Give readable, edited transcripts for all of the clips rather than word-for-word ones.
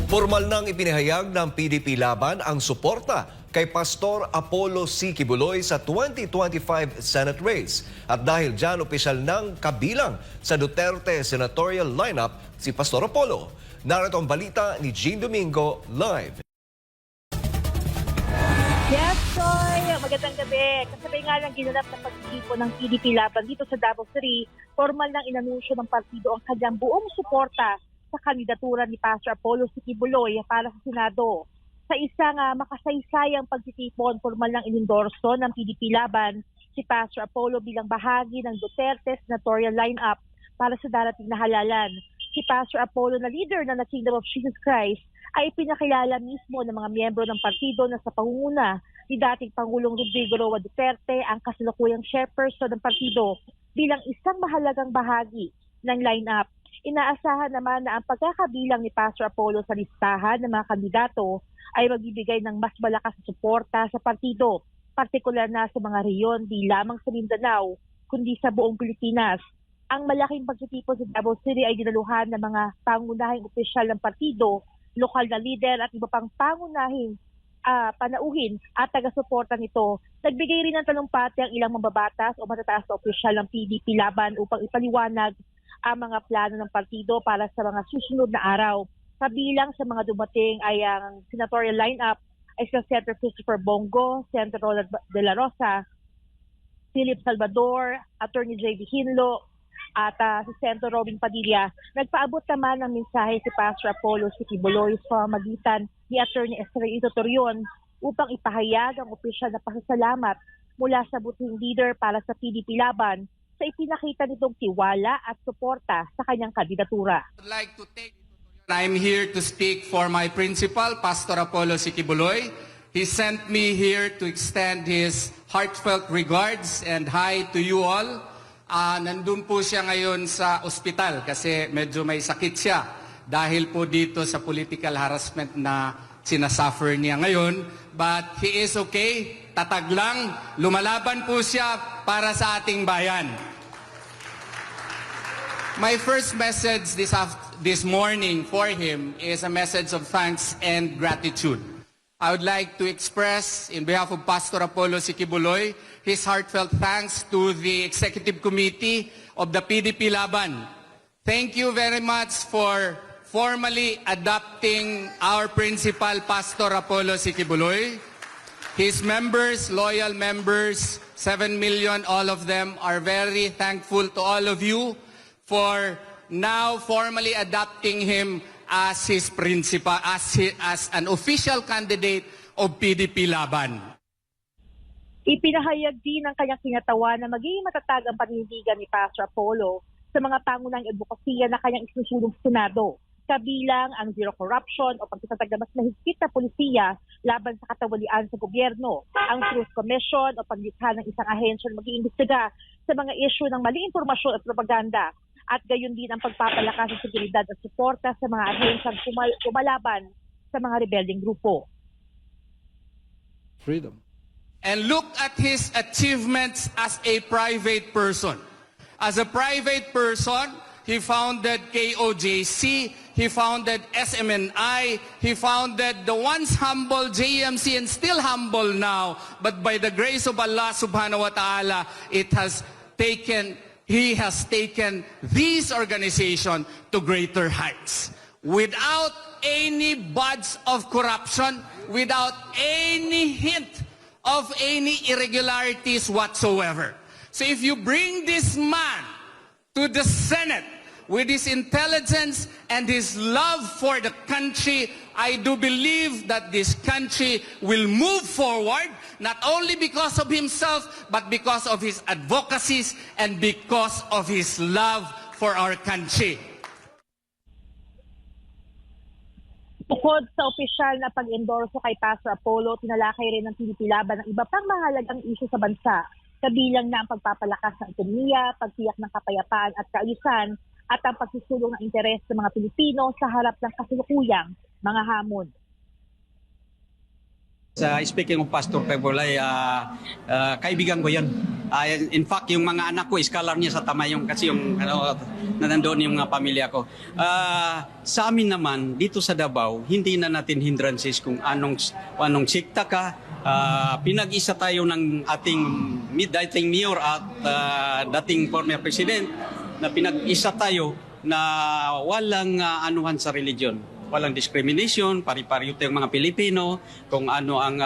Formal nang ipinahayag ng PDP Laban ang suporta kay Pastor Apollo C. Kibuloy sa 2025 Senate race. At dahil dyan, opisyal ng kabilang sa Duterte senatorial lineup si Pastor Apollo. Narito ang balita ni Jean Domingo live. Yes, Soy! Magandang gabi. Kasabay nga ng ginanap na pagtitipon ng PDP Laban dito sa Davao City, formal nang inanunsyo ng partido ang kanyang buong suporta sa kandidatura ni Pastor Apollo C. Kibuloy para sa Senado. Sa isang makasaysayang pagtitipon, formal nang inendorso ng PDP Laban si Pastor Apollo bilang bahagi ng Duterte senatorial lineup para sa darating na halalan. Si Pastor Apollo na leader ng The Kingdom of Jesus Christ ay pinakilala mismo ng mga miyembro ng partido na sa pangunguna ni dating Pangulong Rodrigo Roa Duterte ang kasalukuyang chairperson ng partido bilang isang mahalagang bahagi ng lineup. Inaasahan naman na ang pagkakabilang ni Pastor Apollo sa listahan ng mga kandidato ay magbibigay ng mas malakas na suporta sa partido, partikular na sa mga reyon di lamang sa Mindanao, kundi sa buong Pilipinas. Ang malaking pagtitipon sa Davao City ay dinaluhan ng mga pangunahing opisyal ng partido, lokal na lider at iba pang pangunahing panauhin at taga-suporta nito. Nagbigay rin ng talumpati ang ilang mababatas o matataas na opisyal ng PDP Laban upang ipaliwanag ang mga plano ng partido para sa mga susunod na araw. Kabilang sa mga dumating ay ang senatorial lineup ay si Senator Christopher Bongo, Senator Ronald De La Rosa, Philip Salvador, Attorney J.D. Hinlo, at si Senator Robin Padilla. Nagpaabot naman ng mensahe si Pastor Apollo C. Kibuloy sa magitan ni Attorney Estrellito Torion upang ipahayag ang opisyal na pasasalamat mula sa buting leader para sa PDP Laban sa ipinakita nitong tiwala at suporta sa kanyang kandidatura. I'm here to speak for my principal, Pastor Apollo C. Kibuloy. He sent me here to extend his heartfelt regards and hi to you all. Nandun po siya ngayon sa ospital kasi medyo may sakit siya dahil po dito sa political harassment na sinasuffer niya ngayon. But he is okay, tatag lang, lumalaban po siya para sa ating bayan. My first message this morning for him is a message of thanks and gratitude. I would like to express, in behalf of Pastor Apollo C. Kibuloy, his heartfelt thanks to the Executive Committee of the PDP Laban. Thank you very much for formally adopting our principal, Pastor Apollo C. Kibuloy. His members, loyal members, 7 million, all of them are very thankful to all of you for now formally adopting him as his principal, as an official candidate of PDP Laban. Ipinahayag din ng kanyang kinatawan na magiging matatag ang panindigan ni Pastor Apollo sa mga pangunahing advokasya na kanyang isinusulong sa Senado, kabilang ang zero corruption o pagtatatag na mas mahigpit na polisiya laban sa katawalian sa gobyerno, ang Truth Commission o paglikha ng isang ahensya na mag-iimbestiga sa mga issue ng mali impormasyon at propaganda, at gayon din ang pagpapalakas ng seguridad at suporta sa mga ahensyang kumalaban sa mga rebelding grupo. Freedom. And look at his achievements as a private person. As a private person, he founded KOJC, he founded SMNI, he founded the once humble JMC and still humble now, but by the grace of Allah subhanahu wa ta'ala, he has taken these organizations to greater heights. Without any buds of corruption, without any hint of any irregularities whatsoever. So if you bring this man to the Senate with his intelligence and his love for the country, I do believe that this country will move forward, not only because of himself, but because of his advocacies and because of his love for our country. Bukod sa opisyal na pag-endorso kay Pastor Apollo, tinalakay rin ng PDP Laban ang iba pang mahalagang isyu sa bansa, kabilang na ang pagpapalakas ng ekonomiya, pagtiyak ng kapayapaan at kaayusan, at ang pagsusulong ng interes ng mga Pilipino sa harap ng kasalukuyang mga hamon. Speaking of Pastor Kibuloy, kaibigan ko yan. In fact, yung mga anak ko, scholar niya sa Tamayong kasi yung nandoon yung mga pamilya ko. Sa amin naman, dito sa Davao, hindi na natin hindrances kung anong sikta ka. Pinag-isa tayo ng ating dating mayor at dating former president na pinag-isa tayo na walang anuhan sa religion. Walang discrimination, pari-pari tayong mga Pilipino, kung ano ang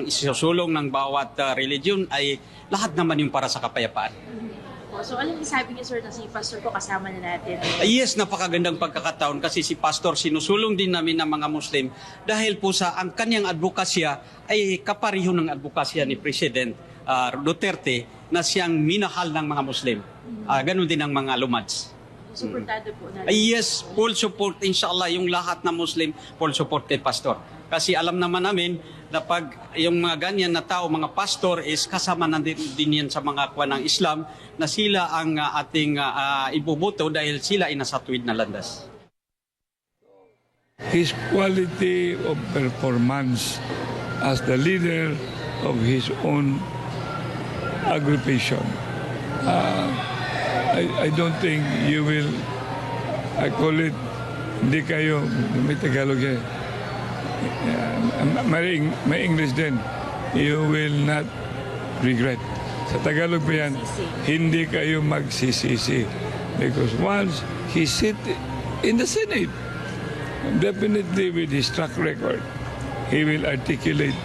isusulong ng bawat religion ay lahat naman yung para sa kapayapaan. So anong sabi niyo sir na si Pastor ko kasama na natin? Yes, napakagandang pagkakataon kasi si Pastor sinusulong din namin ng mga Muslim dahil po sa ang kanyang advokasya ay kapareho ng advokasya ni President Duterte na siyang minahal ng mga Muslim. Ganun din ang mga Lumads. Suportado po natin. Yes, full support inshallah yung lahat na Muslim, full support kay Pastor. Kasi alam naman namin na pag yung mga ganyan na tao, mga pastor is kasama na din yan sa mga kuwan ng Islam na sila ang ating ibubuto dahil sila ay nasa tuwid na landas. His quality of performance as the leader of his own aggregation. I don't think you will, I call it, hindi kayo, may Tagalog yan. May English din. You will not regret. Sa Tagalog pa yan, hindi kayo magsisisi. Because once he sit in the Senate, definitely with his track record, he will articulate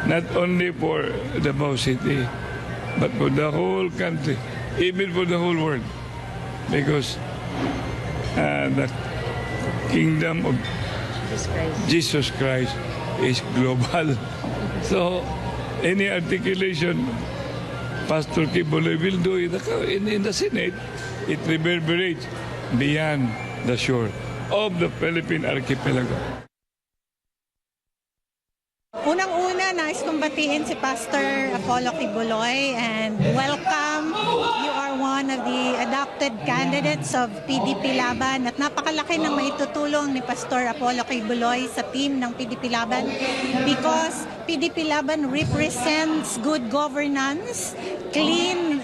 not only for Davao City, but for the whole country, even for the whole world. Because the kingdom of Jesus Christ is global. So, any articulation Pastor Kibuloy will do in the Senate, it reverberates beyond the shore of the Philippine archipelago. Unang-una, nais kong batiin si Pastor Apollo Kibuloy and welcome. You are one of the adopted candidates of PDP Laban at napakalaki ng maitutulong ni Pastor Apollo Kibuloy sa team ng PDP Laban because PDP Laban represents good governance, clean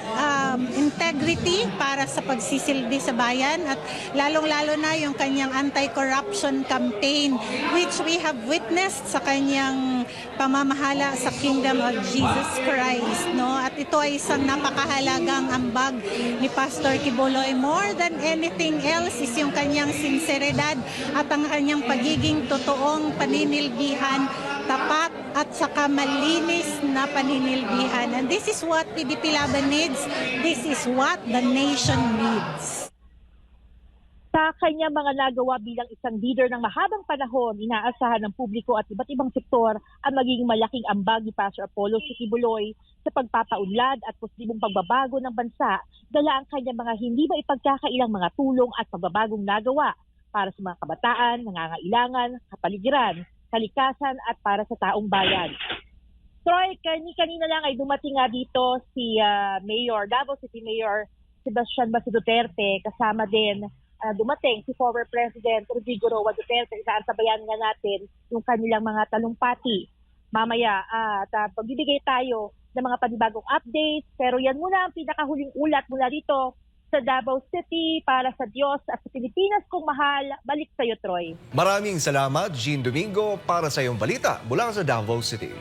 integrity para sa pagsisilbi sa bayan at lalong-lalo na yung kanyang anti-corruption campaign which we have witnessed sa kanyang pamamahala sa Kingdom of Jesus Christ, no? At ito ay isang napakahalagang ambag ni Pastor Kibuloy. More than anything else is yung kanyang sinseridad at ang kanyang pagiging totoong paninilbihan, tapat at saka malinis na paninilbihan. And this is what PDP Laban needs. This is what the nation needs. Sa kanya mga nagawa bilang isang leader ng mahabang panahon, inaasahan ng publiko at iba't ibang sektor ang magiging malaking ambag ni Pastor Apollo Kibuloy sa pagpapaunlad at posibleng pagbabago ng bansa, dala ang kanyang mga hindi maipagkakailang mga tulong at pagbabagong nagawa para sa mga kabataan, nangangailangan, kapaligiran, kalikasan at para sa taong bayan. Troy, kanina lang ay dumating nga dito si Davao City Mayor Sebastian Basi Duterte, kasama din dumating si former President Rodrigo Roa Duterte. Isaantabayan nga natin yung kanilang mga talumpati mamaya at pagbibigay tayo ng mga panibagong updates. Pero yan muna ang pinakahuling ulat mula dito sa Davao City para sa Diyos at sa Pilipinas kong mahal. Balik sa iyo, Troy. Maraming salamat, Jean Domingo, para sa iyong balita mula sa Davao City.